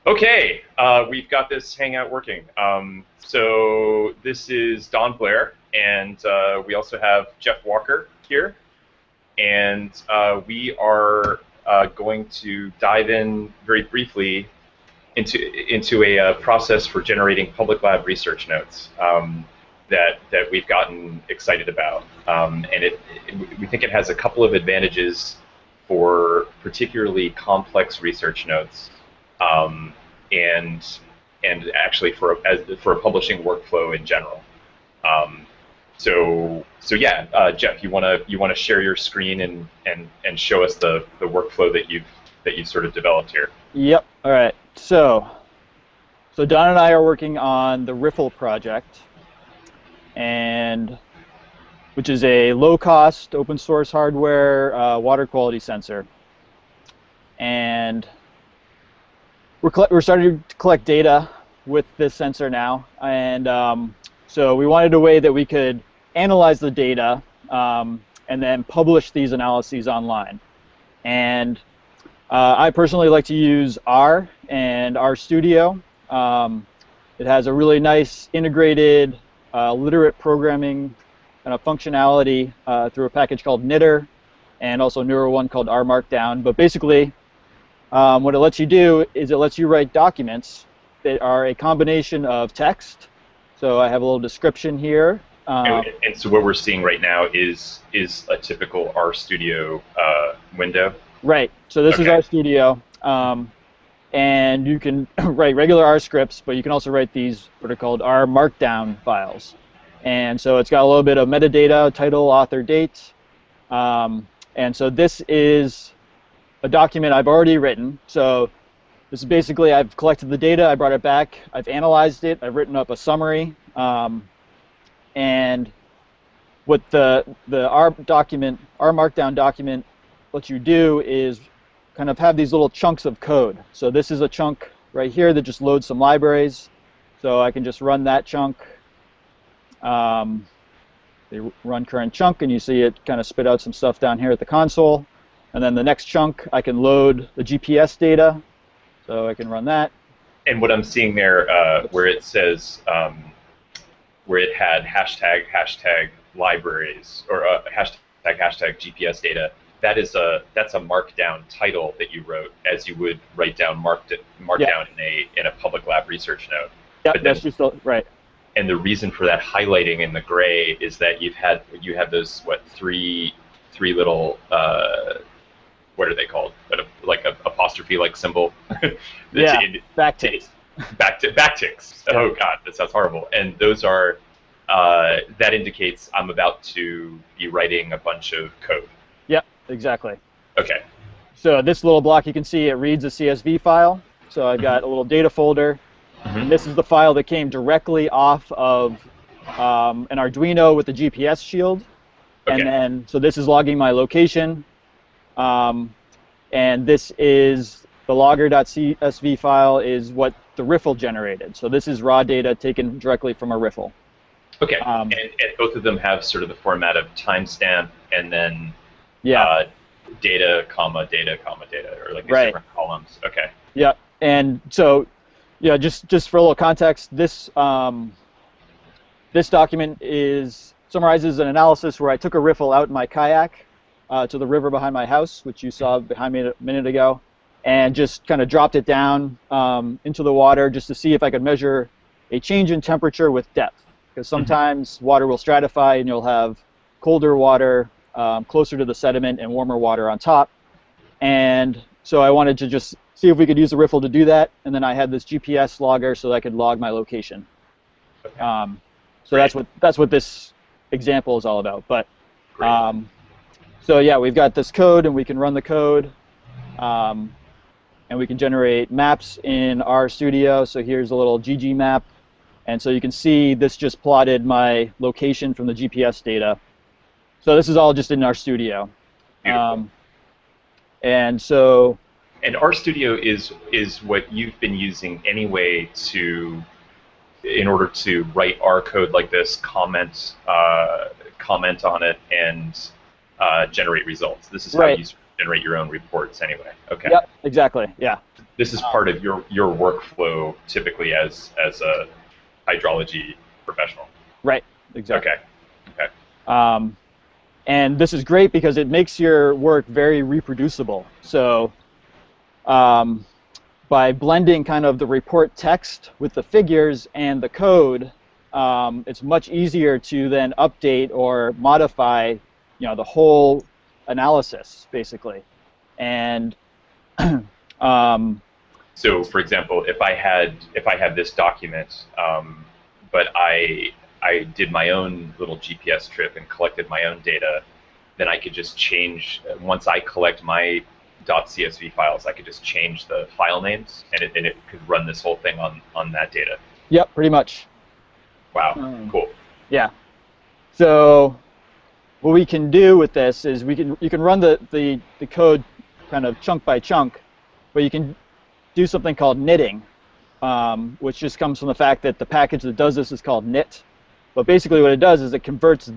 Okay, we've got this hangout working. So this is Don Blair, and we also have Jeff Walker here, and we are going to dive in very briefly into a process for generating public lab research notes that we've gotten excited about, and we think it has a couple of advantages for particularly complex research notes. Um, and actually for a publishing workflow in general. Um, so yeah, Jeff, you wanna share your screen and show us the workflow that you've sort of developed here. Yep. All right. So Don and I are working on the Riffle project, and which is a low-cost open source hardware water quality sensor. And we're starting to collect data with this sensor now, and so we wanted a way that we could analyze the data and then publish these analyses online. And I personally like to use R and RStudio. It has a really nice integrated literate programming kind of functionality through a package called Knitter, and also a newer one called R Markdown. But basically, what it lets you do is it lets you write documents that are a combination of text. So I have a little description here. And so what we're seeing right now is a typical RStudio window. Right. So this is RStudio, and you can write regular R scripts, but you can also write these what are called R Markdown files. And so it's got a little bit of metadata, title, author, date, and so this is a document I've already written. So this is basically, I've collected the data, I brought it back, I've analyzed it, I've written up a summary, and what the R Markdown document lets you do is kind of have these little chunks of code. So this is a chunk right here that just loads some libraries. So I can just run that chunk. They run current chunk, and you see it kind of spit out some stuff down here at the console. And then the next chunk, I can load the GPS data, so I can run that. And what I'm seeing there, where it says, where it had hashtag libraries, or hashtag GPS data, that's a Markdown title that you wrote, as you would write down Markdown in a public lab research note. Yeah, that's just right. And the reason for that highlighting in the gray is that you have those three little what are they called? Like a apostrophe-like symbol. Yeah, backticks. Backticks. Yeah. Oh God, that sounds horrible. And those are that indicates I'm about to be writing a bunch of code. Yep, exactly. Okay. So this little block, you can see it reads a CSV file. So I've got a little data folder. And this is the file that came directly off of an Arduino with the GPS shield. Okay. And then, so this is logging my location. And this is the logger.csv file is what the riffle generated. So this is raw data taken directly from a riffle. Okay. And both of them have sort of the format of timestamp and then data, comma, data, comma, data, or like these different columns. Okay. Yeah. And so, yeah, just for a little context, this this document summarizes an analysis where I took a riffle out in my kayak to the river behind my house, which you saw behind me a minute ago, and just kind of dropped it down into the water just to see if I could measure a change in temperature with depth. Because sometimes water will stratify, and you'll have colder water closer to the sediment and warmer water on top. And so I wanted to just see if we could use the riffle to do that, and then I had this GPS logger so that I could log my location. Okay. So that's what this example is all about. But so yeah, we've got this code, and we can run the code, and we can generate maps in RStudio. So here's a little GG map, and so you can see this just plotted my location from the GPS data. So this is all just in RStudio. And so. And RStudio is what you've been using anyway in order to write R code like this, comment on it, and generate results. This is how you generate your own reports anyway. Okay. Yep, exactly. Yeah. This is part of your workflow typically as a hydrology professional. Right. Exactly. Okay. Okay. And this is great because it makes your work very reproducible. So by blending kind of the report text with the figures and the code, it's much easier to then update or modify, the whole analysis basically. And so, for example, if I had this document, but I did my own little GPS trip and collected my own data, then I could just change, once I collect my .csv files, I could just change the file names, and it could run this whole thing on that data. Yep, pretty much. Wow, cool. Yeah. So what we can do with this is you can run the code kind of chunk by chunk, but you can do something called knitting, which just comes from the fact that the package that does this is called knit. But basically what it does is it converts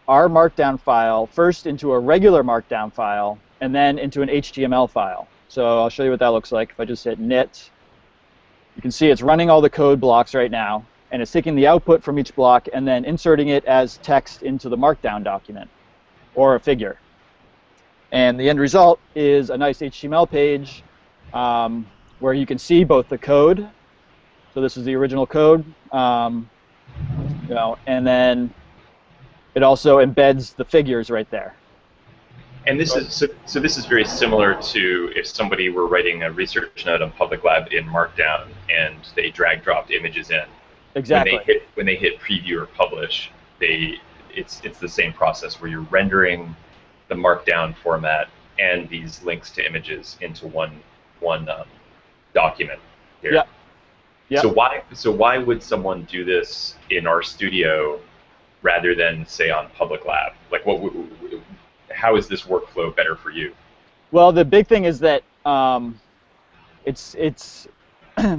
our Markdown file first into a regular Markdown file and then into an HTML file. So I'll show you what that looks like. If I just hit knit, you can see it's running all the code blocks right now, and it's taking the output from each block and then inserting it as text into the Markdown document or a figure. And the end result is a nice HTML page where you can see both the code. So this is the original code, and then it also embeds the figures right there. And this is so this is very similar to if somebody were writing a research note on Public Lab in Markdown and they drag dropped images in. Exactly. When they hit preview or publish, it's the same process where you're rendering the Markdown format and these links to images into one document here. Yeah. Yep. So why would someone do this in RStudio rather than say on Public Lab? Like how is this workflow better for you? Well, the big thing is that it's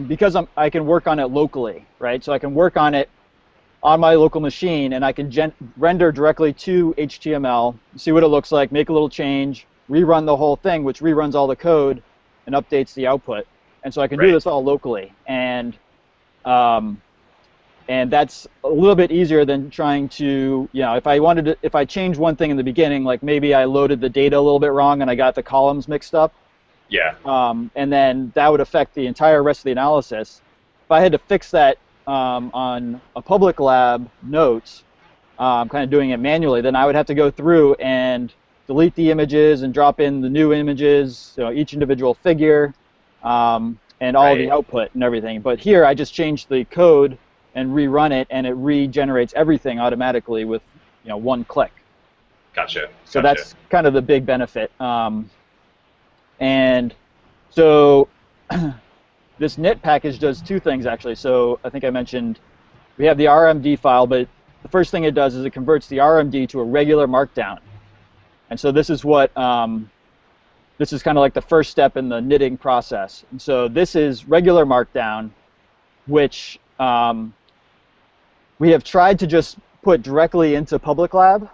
because I can work on it locally, right? So I can work on it on my local machine, and I can render directly to HTML, see what it looks like, make a little change, rerun the whole thing, which reruns all the code and updates the output. And so I can do this all locally, and that's a little bit easier than trying to, if I change one thing in the beginning, like maybe I loaded the data a little bit wrong and I got the columns mixed up. Yeah. And then that would affect the entire rest of the analysis. If I had to fix that on a Public Lab note, kind of doing it manually, then I would have to go through and delete the images and drop in the new images, each individual figure, and all the output and everything. But here I just change the code and rerun it, and it regenerates everything automatically with one click. Gotcha. So that's kind of the big benefit. And so this knit package does two things actually. So I think I mentioned we have the RMD file, but the first thing it does is it converts the RMD to a regular Markdown. And so this is what this is kind of like the first step in the knitting process. And so this is regular Markdown, which we have tried to just put directly into Public Lab,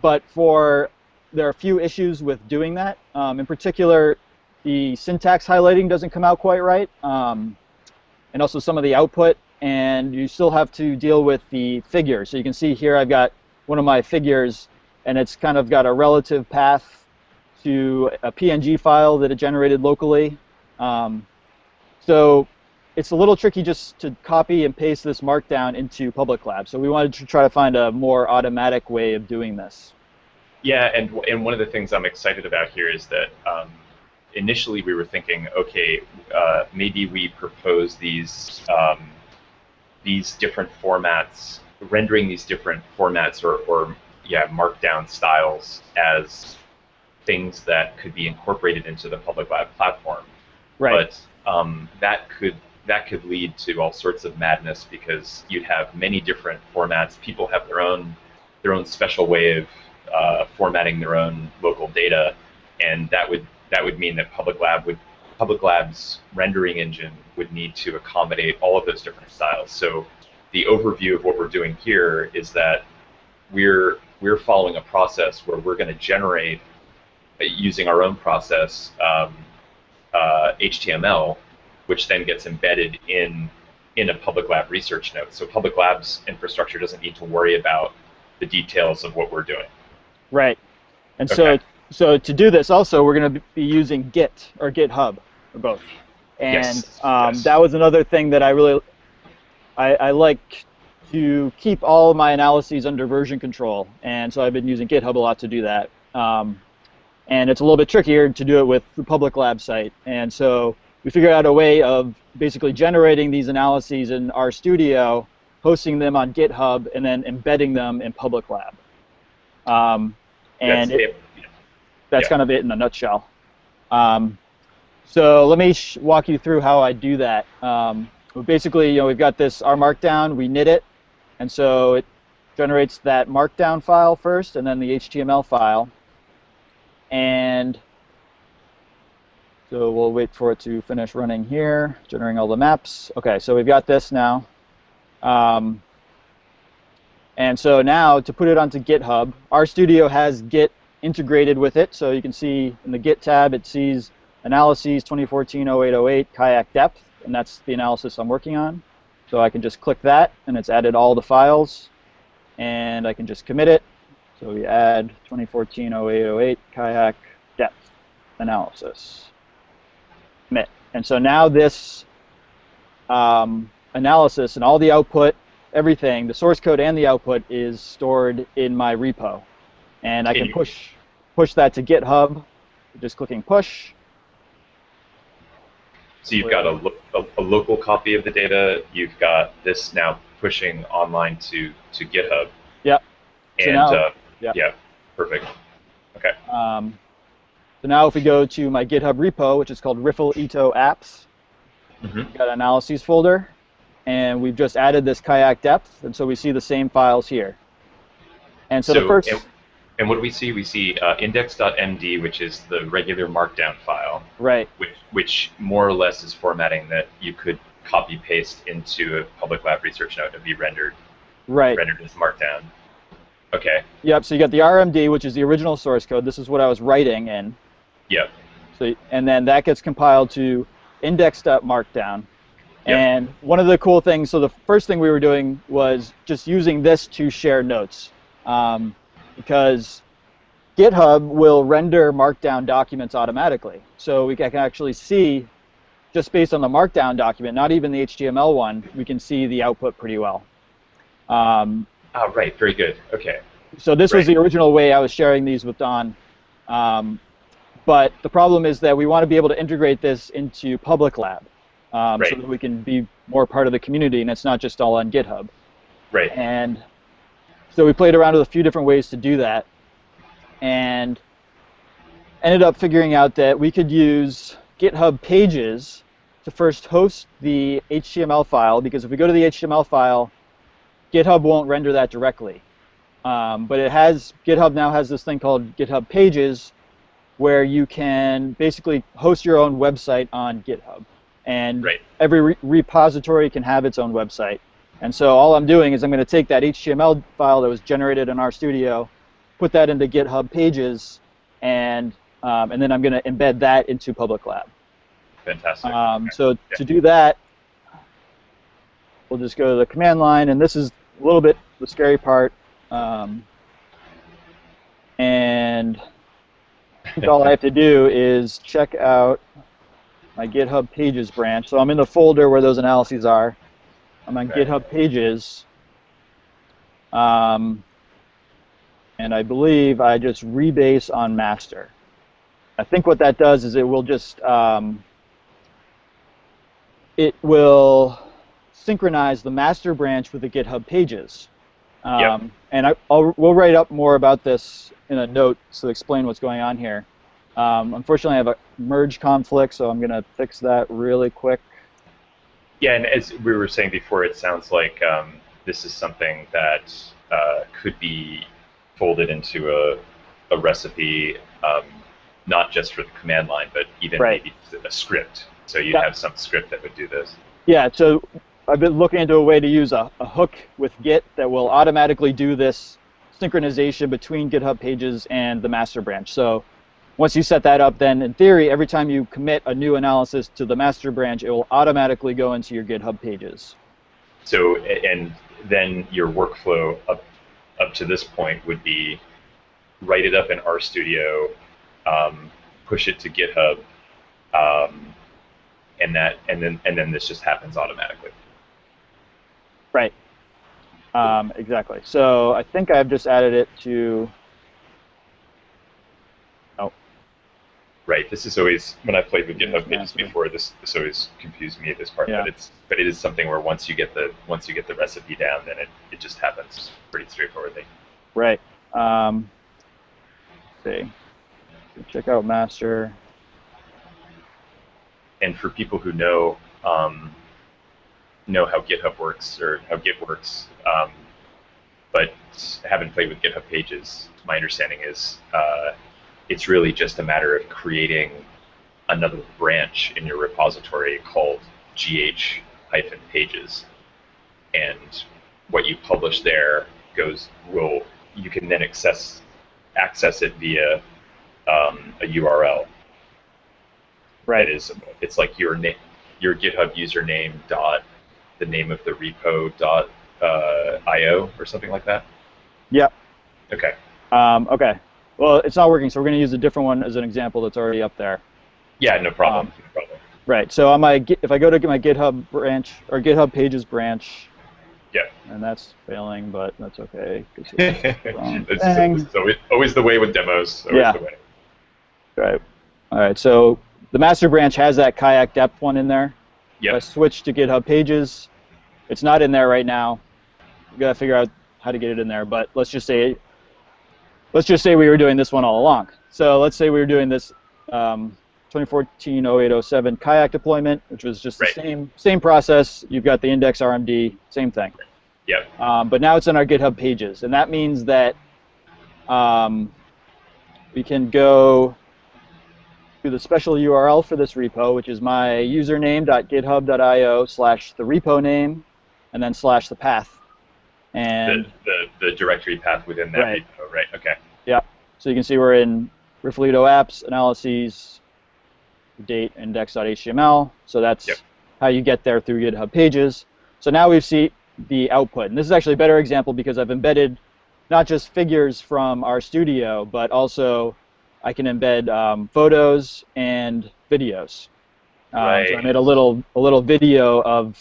but there are a few issues with doing that. In particular, the syntax highlighting doesn't come out quite right, and also some of the output, and you still have to deal with the figure. So you can see here I've got one of my figures, and it's kind of got a relative path to a PNG file that it generated locally. So it's a little tricky just to copy and paste this Markdown into Public Lab. So we wanted to try to find a more automatic way of doing this. Yeah, and one of the things I'm excited about here is that initially we were thinking, okay, maybe we propose these different formats, rendering these different formats or Markdown styles as things that could be incorporated into the Public Lab platform. Right. But that could lead to all sorts of madness because you'd have many different formats. People have their own special way of formatting their own local data, and that would mean that Public Lab's rendering engine would need to accommodate all of those different styles. So the overview of what we're doing here is that we're following a process where we're going to generate, using our own process, HTML, which then gets embedded in a public lab research note. So public labs infrastructure doesn't need to worry about the details of what we're doing. Right. And Okay. so to do this also, we're going to be using Git or GitHub or both. And Yes. that was another thing that I like to keep all of my analyses under version control. And so I've been using GitHub a lot to do that. And it's a little bit trickier to do it with the public lab site. And so we figured out a way of basically generating these analyses in RStudio, hosting them on GitHub, and then embedding them in public lab. And that's kind of it in a nutshell. So let me walk you through how I do that. Basically, we've got our Markdown, we knit it, and so it generates that Markdown file first, and then the HTML file. And so we'll wait for it to finish running here, generating all the maps. Okay, so we've got this now. And so now to put it onto GitHub, RStudio has Git integrated with it. So you can see in the Git tab, it sees analyses 2014-08-08 kayak depth, and that's the analysis I'm working on. So I can just click that, and it's added all the files, and I can just commit it. So we add 2014-08-08 kayak depth analysis. Commit. And so now this analysis and all the output, everything, the source code and the output is stored in my repo. And I can push that to GitHub, just clicking push. So you've got a local copy of the data. You've got this now pushing online to GitHub. Yep. And so now, yeah, perfect. Okay. So now if we go to my GitHub repo, which is called Riffle Ito Apps, we've got an analyses folder, and we've just added this kayak depth, and so we see the same files here. And so the first... And what do we see? We see index.md, which is the regular Markdown file, right? Which more or less is formatting that you could copy paste into a public lab research note and be rendered as Markdown. Okay. Yep. So you got the RMD, which is the original source code. This is what I was writing in. Yep. So and then that gets compiled to index.markdown. Yep. And one of the cool things, so the first thing we were doing was just using this to share notes. Because GitHub will render Markdown documents automatically. So we can actually see, just based on the Markdown document, not even the HTML one, we can see the output pretty well. Right, very good. Okay. So this was the original way I was sharing these with Don. But the problem is that we want to be able to integrate this into Public Lab so that we can be more part of the community, and it's not just all on GitHub. Right. And so we played around with a few different ways to do that, and ended up figuring out that we could use GitHub Pages to first host the HTML file, because if we go to the HTML file, GitHub won't render that directly. But GitHub now has this thing called GitHub Pages, where you can basically host your own website on GitHub. And every repository can have its own website. And so all I'm doing is I'm going to take that HTML file that was generated in RStudio, put that into GitHub Pages, and then I'm going to embed that into Public Lab. Fantastic. So to do that, we'll just go to the command line, and this is a little bit the scary part. And I think all I have to do is check out my GitHub Pages branch. So I'm in the folder where those analyses are. I'm on GitHub Pages, and I believe I just rebase on master. I think what that does is it will just synchronize the master branch with the GitHub Pages. And we'll write up more about this in a note to explain what's going on here. Unfortunately, I have a merge conflict, so I'm going to fix that really quick. Yeah, and as we were saying before, it sounds like this is something that could be folded into a recipe, not just for the command line, but even maybe a script. So you'd have some script that would do this. Yeah, so I've been looking into a way to use a hook with Git that will automatically do this synchronization between GitHub Pages and the master branch. So once you set that up, then in theory, every time you commit a new analysis to the master branch, it will automatically go into your GitHub pages. So, and then your workflow up to this point would be write it up in RStudio, push it to GitHub, and then this just happens automatically. Right. Exactly. So I think I've just added it to. Oh. Right. This is always, when I played with GitHub Pages before, this always confused me, this part. Yeah. But it is something where once you get the recipe down, then it just happens pretty straightforwardly. Right. Let's see. Check out master. And for people who know how GitHub works or how Git works, but haven't played with GitHub Pages, my understanding is it's really just a matter of creating another branch in your repository called gh-pages, and what you publish there you can then access it via a URL. Right. It's like your GitHub username dot the name of the repo dot io or something like that. Yep. Okay. Okay. Well, it's not working, so we're going to use a different one as an example that's already up there. Yeah, no problem. No problem. Right. So on if I go to my GitHub branch or GitHub Pages branch. Yeah. And that's failing, but that's okay. It's always the way with demos. Always the way. Right. All right. So the master branch has that kayak depth one in there. Yep. If I switch to GitHub Pages, it's not in there right now. We got to figure out how to get it in there. But let's just say we were doing this one all along. So let's say we were doing this 2014-08-07 kayak deployment, which was just the same process. You've got the index RMD, same thing. Yep. But now it's in our GitHub Pages, and that means that we can go to the special URL for this repo, which is my username.github.io/the repo name, and then /the path. And the directory path within that repo, right? Okay. Yeah. So you can see we're in Rifflito apps, analyses, date, index.html. So that's how you get there through GitHub Pages. So now we see the output. And this is actually a better example because I've embedded not just figures from RStudio, but also I can embed photos and videos. So I made a little video of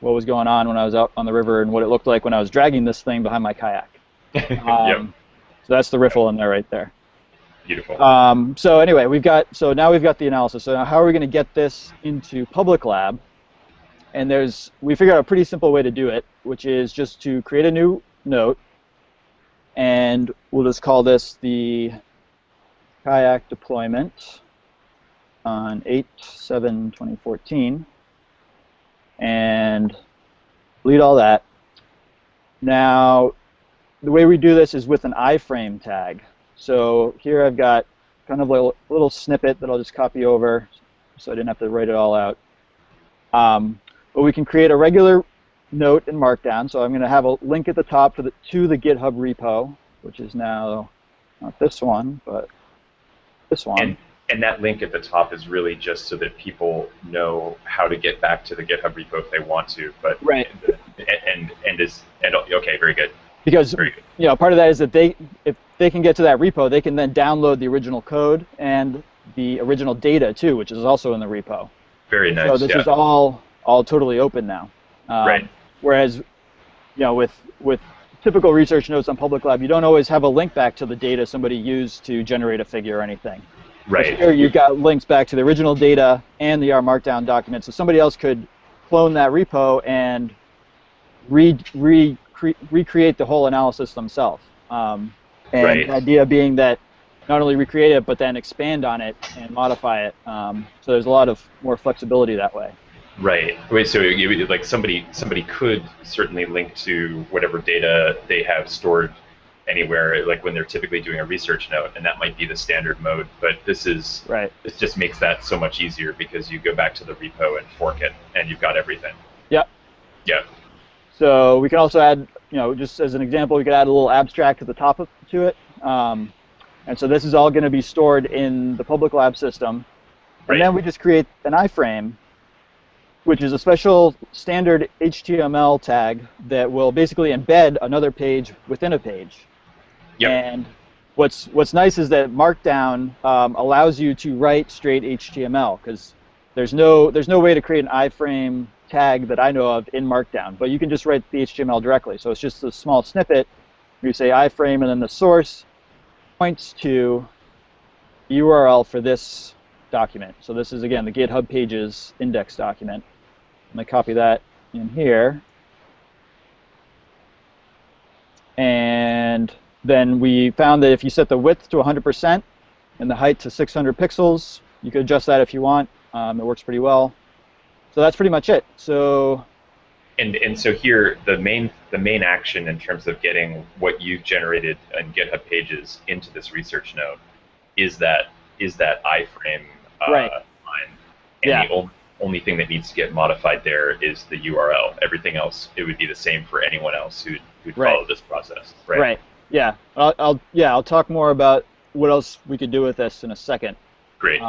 what was going on when I was out on the river and what it looked like when I was dragging this thing behind my kayak. So that's the riffle in there right there. Beautiful. So anyway, now we've got the analysis. So now how are we going to get this into Public Lab? And we figured out a pretty simple way to do it, which is just to create a new note, and we'll just call this the kayak deployment on 8/7/2014, and delete all that. Now, the way we do this is with an iframe tag. So here I've got kind of a little snippet that I'll just copy over so I didn't have to write it all out. But we can create a regular note in Markdown. So I'm going to have a link at the top to the GitHub repo, which is now not this one, but this one. And that link at the top is really just so that people know how to get back to the GitHub repo if they want to. But right. Okay, very good. Because part of that is that if they can get to that repo, they can then download the original code and the original data too, which is also in the repo. Very nice. So this is all totally open now. Right. Whereas, with typical research notes on Public Lab, you don't always have a link back to the data somebody used to generate a figure or anything. Right. But here you've got links back to the original data and the R Markdown document, so somebody else could clone that repo and recreate the whole analysis themselves. And the idea being that not only recreate it, but then expand on it and modify it. So there's a lot of more flexibility that way. Right. Wait. So like somebody could certainly link to whatever data they have stored anywhere, like when they're typically doing a research note, and that might be the standard mode. But this just makes that so much easier because you go back to the repo and fork it, and you've got everything. Yep. Yep. So we can also add, just as an example, we could add a little abstract at the top to it. And so this is all going to be stored in the public lab system. And then we just create an iframe, which is a special standard HTML tag that will basically embed another page within a page. Yep. And what's nice is that Markdown allows you to write straight HTML, because there's no way to create an iframe tag that I know of in Markdown, but you can just write the HTML directly. So it's just a small snippet where you say iframe, and then the source points to the URL for this document. So this is, again, the Github Pages index document. I'm going to copy that in here. And then we found that if you set the width to 100% and the height to 600 pixels, you could adjust that if you want. It works pretty well. So that's pretty much it. So. And so here, the main action in terms of getting what you've generated in GitHub Pages into this research node is that iframe line. And the only thing that needs to get modified there is the URL. Everything else, it would be the same for anyone else who'd follow this process. Right. Yeah. I'll talk more about what else we could do with this in a second. Great.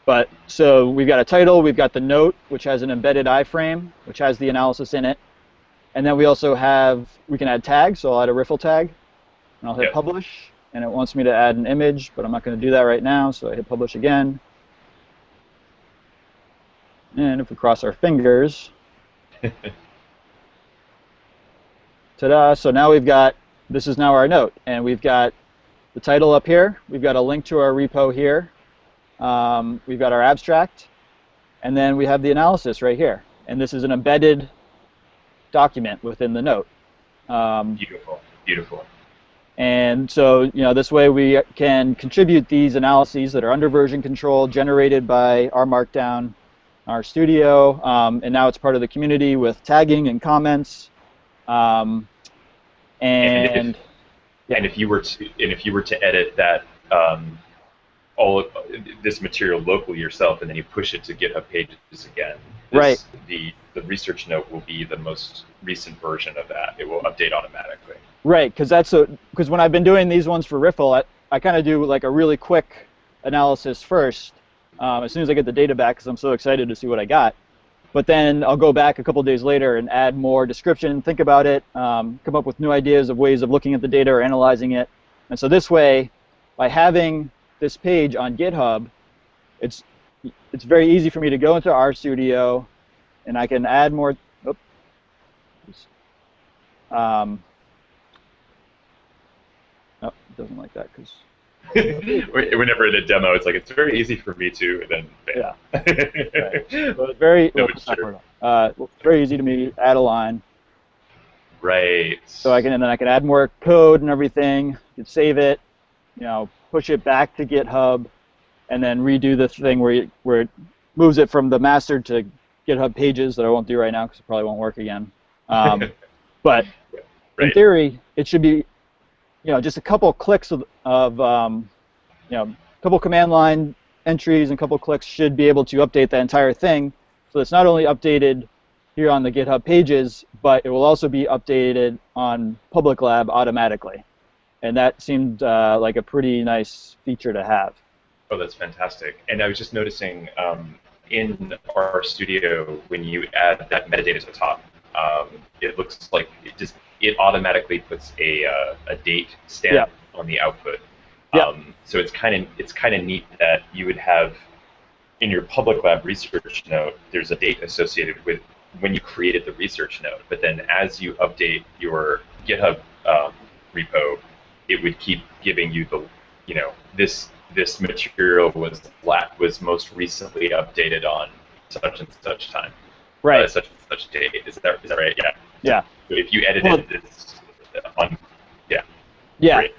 But so we've got a title, we've got the note, which has an embedded iframe, which has the analysis in it. And then we also we can add tags, so I'll add a riffle tag, and I'll hit publish. And it wants me to add an image, but I'm not going to do that right now, so I hit publish again. And if we cross our fingers, ta-da, so now this is now our note, and we've got the title up here, we've got a link to our repo here, we've got our abstract, and then we have the analysis right here. And this is an embedded document within the note. Beautiful, beautiful. And so, this way we can contribute these analyses that are under version control, generated by our Markdown, our studio, and now it's part of the community with tagging and comments. And if you were to edit that all of this material locally yourself, and then you push it to GitHub Pages again, the research note will be the most recent version of that. It will update automatically. Right, because when I've been doing these ones for Riffle, I kind of do like a really quick analysis first, as soon as I get the data back, because I'm so excited to see what I got. But then I'll go back a couple days later and add more description, think about it, come up with new ideas of ways of looking at the data or analyzing it. And so this way, by having this page on GitHub, it's very easy for me to go into RStudio, and I can add more. No, it doesn't like that because. Whenever in a demo, it's like it's very easy for me to, and then bam. Right. So it's very very easy to me to add a line. Right. So I can add more code and everything. You can save it, push it back to GitHub, and then redo the thing where it moves it from the master to GitHub Pages that I won't do right now because it probably won't work again. But in theory, it should be, just a couple clicks of couple command line entries and couple clicks should be able to update the entire thing. So it's not only updated here on the GitHub Pages, but it will also be updated on Public Lab automatically. And that seemed like a pretty nice feature to have. Oh, that's fantastic. And I was just noticing in our studio, when you add that metadata to the top, it looks like it automatically puts a date stamp on the output. So it's kind of neat that you would have in your Public Lab research note, there's a date associated with when you created the research note. But then as you update your GitHub repo, it would keep giving you the, this material was most recently updated on such and such time. Right. Such and such date. Is that right? Yeah. Yeah. So if you edited this on, Great.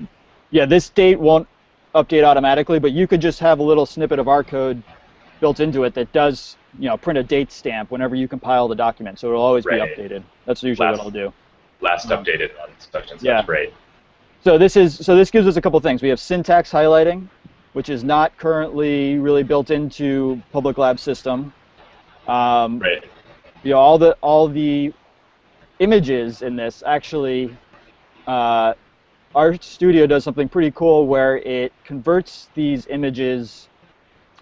Yeah, this date won't update automatically, but you could just have a little snippet of our code built into it that does, print a date stamp whenever you compile the document, so it'll always be updated. That's usually what I'll do. Last updated on such and such, right. So this gives us a couple things. We have syntax highlighting, which is not currently really built into Public Lab system. Right. All the images in this actually our studio does something pretty cool where it converts these images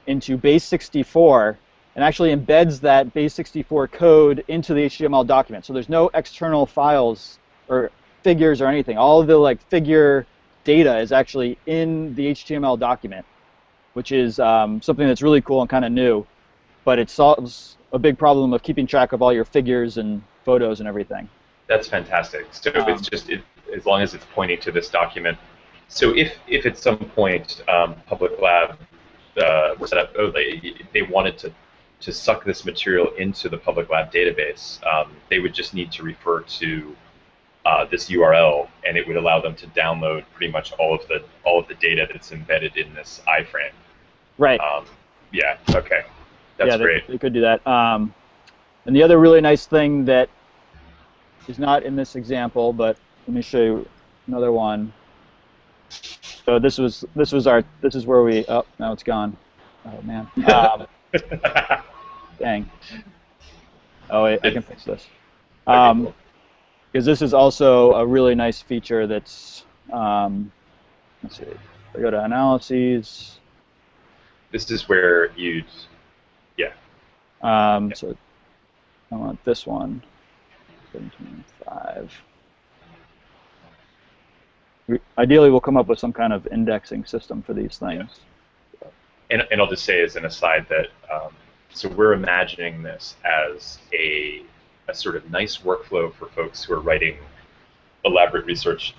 into base64 and actually embeds that base64 code into the HTML document. So there's no external files or figures or anything. All of the figure data is actually in the HTML document, which is something that's really cool and kind of new. But it solves a big problem of keeping track of all your figures and photos and everything. That's fantastic. So it's just as long as it's pointing to this document. So if at some point Public Lab was set up, they wanted to suck this material into the Public Lab database, they would just need to refer to this URL, and it would allow them to download pretty much all of the data that's embedded in this iframe. Right. Yeah. Okay. That's great. They could do that. And the other really nice thing that is not in this example, but let me show you another one. So this is where we. Oh, now it's gone. Oh man. Dang. Oh wait, I can fix this. Because this is also a really nice feature that's. Let's see. I go to analyses. This is where you'd. Yeah. So I want this one. 17.5. Ideally, we'll come up with some kind of indexing system for these things. And I'll just say as an aside that so we're imagining this as a sort of nice workflow for folks who are writing elaborate research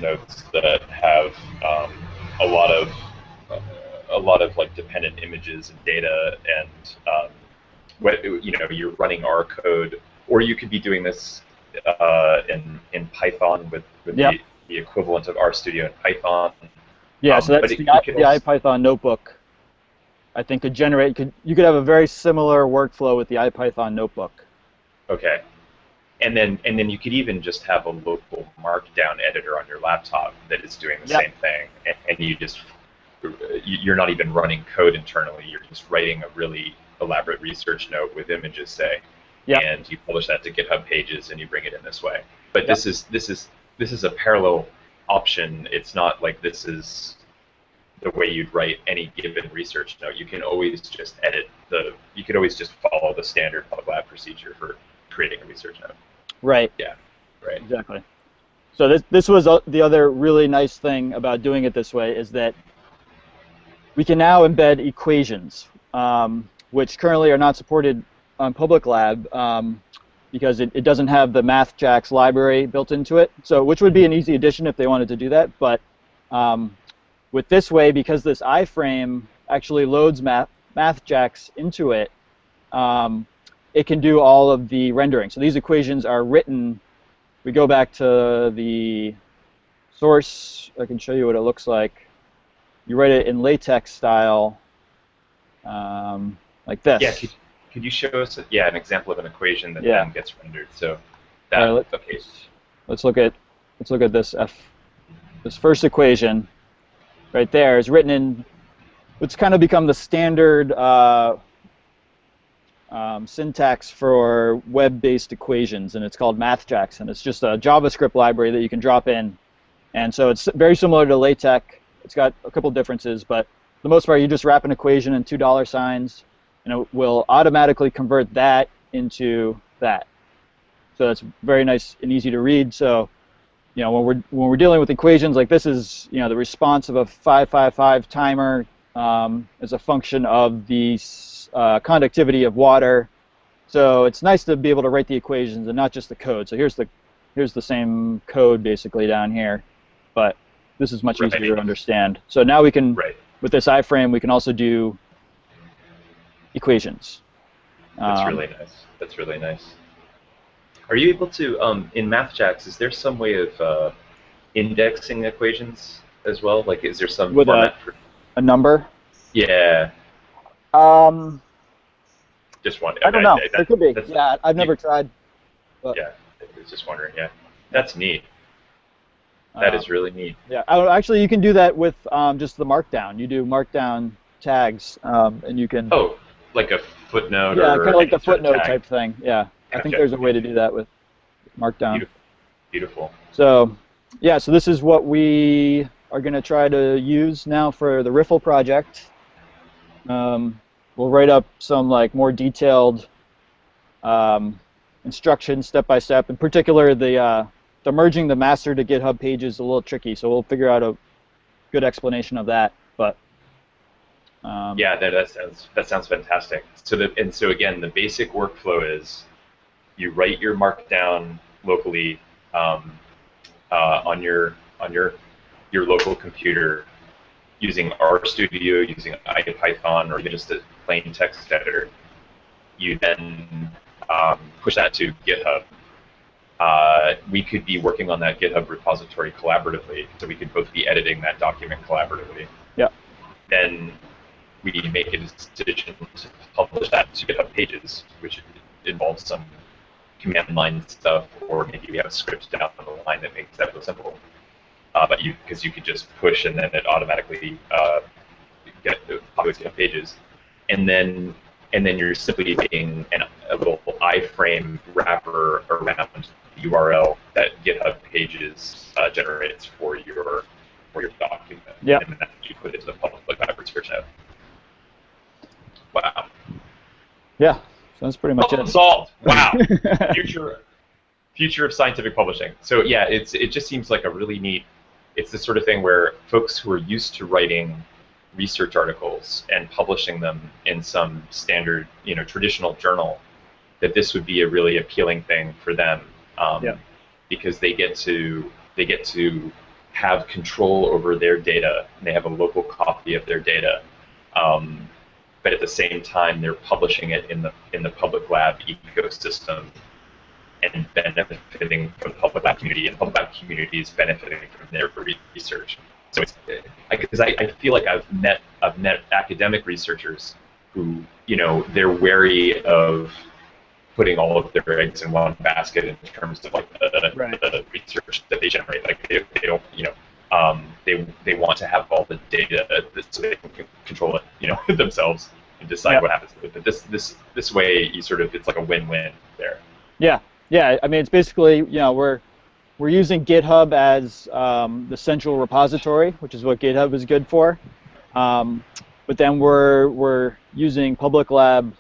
notes that have a lot of like dependent images and data, and you're running R code. Or you could be doing this in Python with the equivalent of RStudio in Python. Yeah, so that's the IPython notebook. I think could generate. You could have a very similar workflow with the IPython notebook. Okay, and then you could even just have a local Markdown editor on your laptop that is doing the same thing, and you're not even running code internally. You're just writing a really elaborate research note with images, say. Yep. And you publish that to GitHub Pages, and you bring it in this way. But this is a parallel option. It's not like this is the way you'd write any given research note. You can always just you could always just follow the standard Public Lab procedure for creating a research note. Right. Yeah. Right. Exactly. So this was the other really nice thing about doing it this way is that we can now embed equations, which currently are not supported on Public Lab because it doesn't have the MathJax library built into it. So, which would be an easy addition if they wanted to do that. But with this way, because this iframe actually loads MathJax into it, it can do all of the rendering. So these equations are written. We go back to the source. I can show you what it looks like. You write it in LaTeX style, like this. Yeah. Could you show us, an example of an equation that then gets rendered? So that okay. Let's look at this this first equation right there is written in what's kind of become the standard syntax for web-based equations, and it's called MathJax, and it's just a JavaScript library that you can drop in, and so it's very similar to LaTeX. It's got a couple differences, but for the most part, you just wrap an equation in $2 and it will automatically convert that into that. So it's very nice and easy to read. So, when we're dealing with equations like this is, the response of a 555 timer as a function of the conductivity of water. So it's nice to be able to write the equations and not just the code. So here's the same code basically down here, but this is much easier to understand. So now we can, with this iframe, we can also do equations. That's really nice. That's really nice. Are you able to, in MathJax, is there some way of indexing equations as well? Like, is there some with format for a number? Yeah. Just one. I don't know. It could be. Yeah, I've never tried. But. Yeah, I was just wondering. Yeah, that's neat. That is really neat. Yeah, actually, you can do that with just the Markdown. You do Markdown tags, and you can. Oh. Like a footnote, yeah, or kind of like the footnote type thing. Yeah, gotcha. I think there's a way to do that with Markdown. Beautiful. So Yeah, so this is what we are going to try to use now for the Riffle project. We'll write up some like more detailed instructions step by step. In particular, the merging the master to GitHub pages is a little tricky, so we'll figure out a good explanation of that. But yeah, that sounds fantastic. So again, the basic workflow is you write your Markdown locally on your local computer using RStudio, using IPython, or even just a plain text editor. You then push that to GitHub. We could be working on that GitHub repository collaboratively, so we could both be editing that document collaboratively. Yeah. Then we make a decision to publish that to GitHub Pages, which involves some command line stuff, or maybe we have a script down the line that makes that real simple. But because you could just push and then it automatically populates GitHub Pages, and then you're simply making a little iframe wrapper around the URL that GitHub Pages generates for your document. Yeah. And then you put it to the public library search out. Wow. Yeah. So that's pretty much it. Solved. Wow. Future of scientific publishing. So yeah, it just seems like a really neat. It's the sort of thing where folks who are used to writing research articles and publishing them in some standard, traditional journal, that this would be a really appealing thing for them, because they get to have control over their data, and they have a local copy of their data, but at the same time they're publishing it in the public lab ecosystem and benefiting from the public lab community, and the public lab community is benefiting from their research. So it's because I feel like I've met academic researchers who, they're wary of putting all of their eggs in one basket in terms of like the research that they generate. Like they don't, they want to have all the data so they can control it, themselves and decide what happens with it. But this way, it's like a win-win there. Yeah. Yeah, I mean, it's basically, we're using GitHub as the central repository, which is what GitHub is good for. But then we're using Public Lab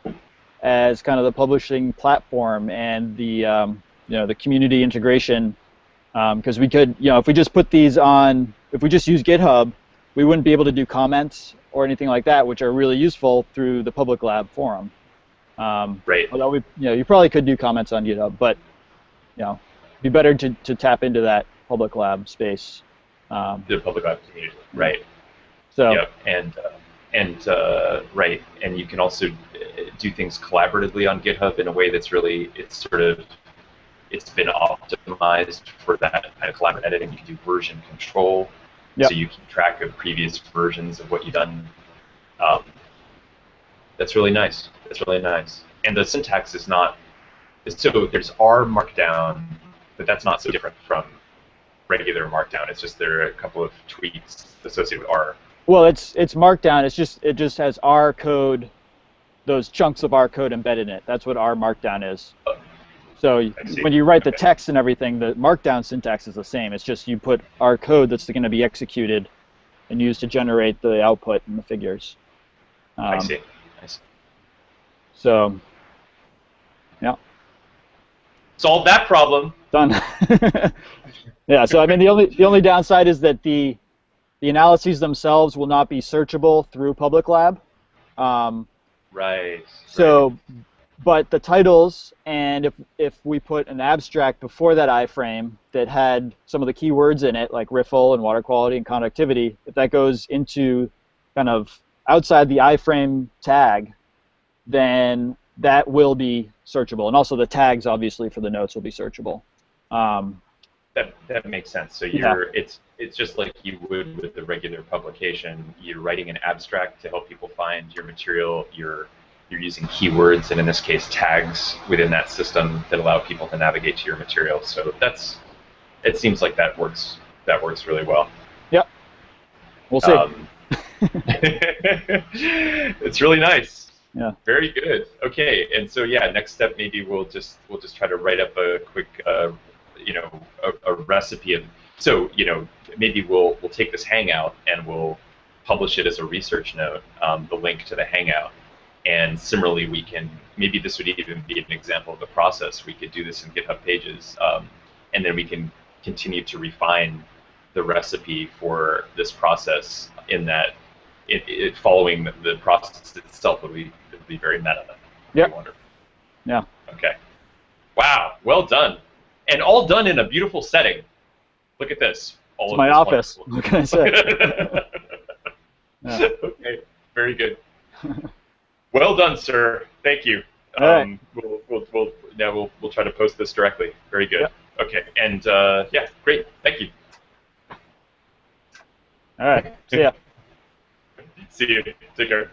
as kind of the publishing platform and the the community integration, because we could, if we just put these on, if we just use GitHub, we wouldn't be able to do comments or anything like that, which are really useful through the Public Lab forum. Right. Although you probably could do comments on GitHub, but it'd be better to tap into that Public Lab space. The Public Lab community, right? So. Yep. Right, and you can also do things collaboratively on GitHub in a way that's really it's been optimized for that kind of collaborative editing. You can do version control, so you keep track of previous versions of what you've done. That's really nice. That's really nice. And the syntax is not so. There's R Markdown, but that's not so different from regular Markdown. It's just there are a couple of tweaks associated with R. Well, it's Markdown. It just has R code, those chunks of R code embedded in it. That's what R Markdown is. So when you write the text and everything, the Markdown syntax is the same. It's just you put R code that's going to be executed and used to generate the output and the figures. I see. So, yeah. Solve that problem. Done. Yeah. So I mean, the only downside is that the analyses themselves will not be searchable through Public Lab. Right. So, but the titles, and if we put an abstract before that iframe that had some of the keywords in it, like riffle and water quality and conductivity, if that goes into kind of outside the iframe tag, then that will be searchable. And also the tags, obviously, for the notes will be searchable. That makes sense. So it's just like you would with the regular publication. You're writing an abstract to help people find your material. You're using keywords, and in this case, tags within that system that allow people to navigate to your material. So it seems like that works really well. Yep. We'll see. It's really nice. Yeah. Very good. Okay, and so next step maybe we'll just try to write up a quick a recipe of So maybe we'll take this Hangout and we'll publish it as a research note, the link to the Hangout. And similarly, we can, maybe this would even be an example of the process. We could do this in GitHub Pages, and then we can continue to refine the recipe for this process in that following the process itself would be very meta. Yeah. Wonderful. Yeah. Okay. Wow. Well done. And all done in a beautiful setting. Look at this. It's my office. What can I say? Yeah. Okay. Very good. Well done, sir. Thank you. All right. We'll try to post this directly. Very good. Yep. Okay. And yeah, great. Thank you. All right. See ya. See you. Take care.